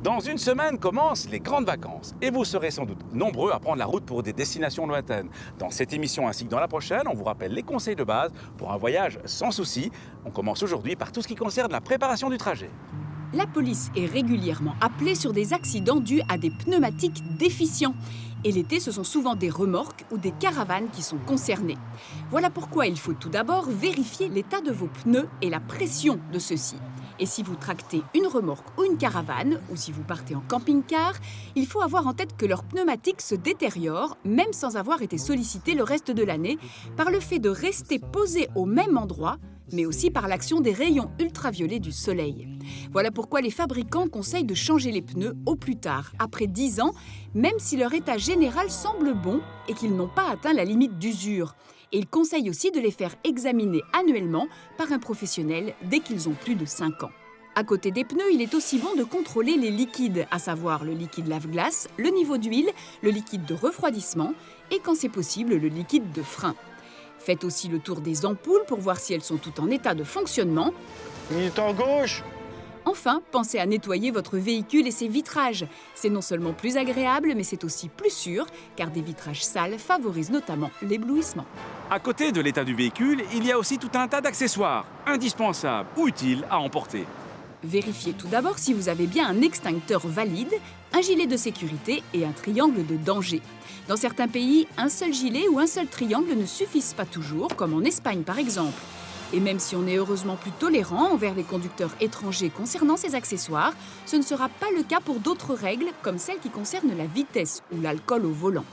Dans une semaine commencent les grandes vacances et vous serez sans doute nombreux à prendre la route pour des destinations lointaines. Dans cette émission ainsi que dans la prochaine, on vous rappelle les conseils de base pour un voyage sans souci. On commence aujourd'hui par tout ce qui concerne la préparation du trajet. La police est régulièrement appelée sur des accidents dus à des pneumatiques déficients. Et l'été, ce sont souvent des remorques ou des caravanes qui sont concernées. Voilà pourquoi il faut tout d'abord vérifier l'état de vos pneus et la pression de ceux-ci. Et si vous tractez une remorque ou une caravane, ou si vous partez en camping-car, il faut avoir en tête que leurs pneumatiques se détériorent, même sans avoir été sollicités le reste de l'année, par le fait de rester posés au même endroit, mais aussi par l'action des rayons ultraviolets du soleil. Voilà pourquoi les fabricants conseillent de changer les pneus au plus tard, après 10 ans, même si leur état général semble bon et qu'ils n'ont pas atteint la limite d'usure. Et ils conseillent aussi de les faire examiner annuellement par un professionnel dès qu'ils ont plus de 5 ans. À côté des pneus, il est aussi bon de contrôler les liquides, à savoir le liquide lave-glace, le niveau d'huile, le liquide de refroidissement et, quand c'est possible, le liquide de frein. Faites aussi le tour des ampoules pour voir si elles sont toutes en état de fonctionnement. Militant gauche. Enfin, pensez à nettoyer votre véhicule et ses vitrages. C'est non seulement plus agréable, mais c'est aussi plus sûr, car des vitrages sales favorisent notamment l'éblouissement. À côté de l'état du véhicule, il y a aussi tout un tas d'accessoires indispensables ou utiles à emporter. Vérifiez tout d'abord si vous avez bien un extincteur valide, un gilet de sécurité et un triangle de danger. Dans certains pays, un seul gilet ou un seul triangle ne suffisent pas toujours, comme en Espagne par exemple. Et même si on est heureusement plus tolérant envers les conducteurs étrangers concernant ces accessoires, ce ne sera pas le cas pour d'autres règles, comme celles qui concernent la vitesse ou l'alcool au volant.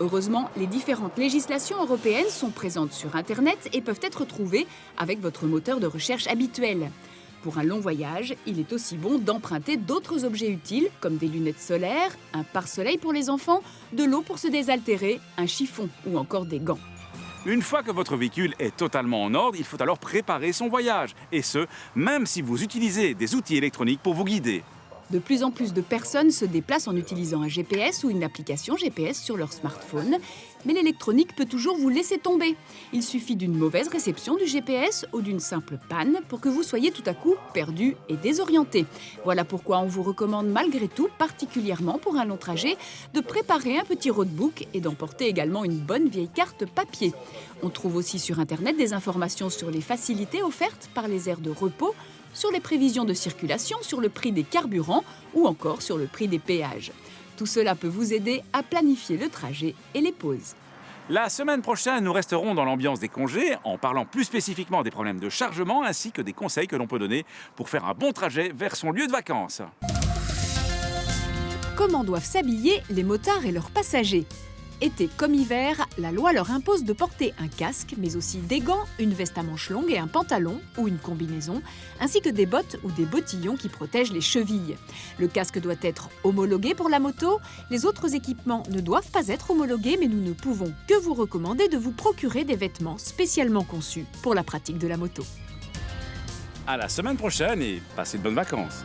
Heureusement, les différentes législations européennes sont présentes sur Internet et peuvent être trouvées avec votre moteur de recherche habituel. Pour un long voyage, il est aussi bon d'emprunter d'autres objets utiles, comme des lunettes solaires, un pare-soleil pour les enfants, de l'eau pour se désaltérer, un chiffon ou encore des gants. Une fois que votre véhicule est totalement en ordre, il faut alors préparer son voyage. Et ce, même si vous utilisez des outils électroniques pour vous guider. De plus en plus de personnes se déplacent en utilisant un GPS ou une application GPS sur leur smartphone, mais l'électronique peut toujours vous laisser tomber. Il suffit d'une mauvaise réception du GPS ou d'une simple panne pour que vous soyez tout à coup perdu et désorienté. Voilà pourquoi on vous recommande malgré tout, particulièrement pour un long trajet, de préparer un petit roadbook et d'emporter également une bonne vieille carte papier. On trouve aussi sur Internet des informations sur les facilités offertes par les aires de repos, sur les prévisions de circulation, sur le prix des carburants ou encore sur le prix des péages. Tout cela peut vous aider à planifier le trajet et les pauses. La semaine prochaine, nous resterons dans l'ambiance des congés en parlant plus spécifiquement des problèmes de chargement ainsi que des conseils que l'on peut donner pour faire un bon trajet vers son lieu de vacances. Comment doivent s'habiller les motards et leurs passagers ? Été comme hiver, la loi leur impose de porter un casque, mais aussi des gants, une veste à manches longues et un pantalon ou une combinaison, ainsi que des bottes ou des bottillons qui protègent les chevilles. Le casque doit être homologué pour la moto. Les autres équipements ne doivent pas être homologués, mais nous ne pouvons que vous recommander de vous procurer des vêtements spécialement conçus pour la pratique de la moto. À la semaine prochaine et passez de bonnes vacances.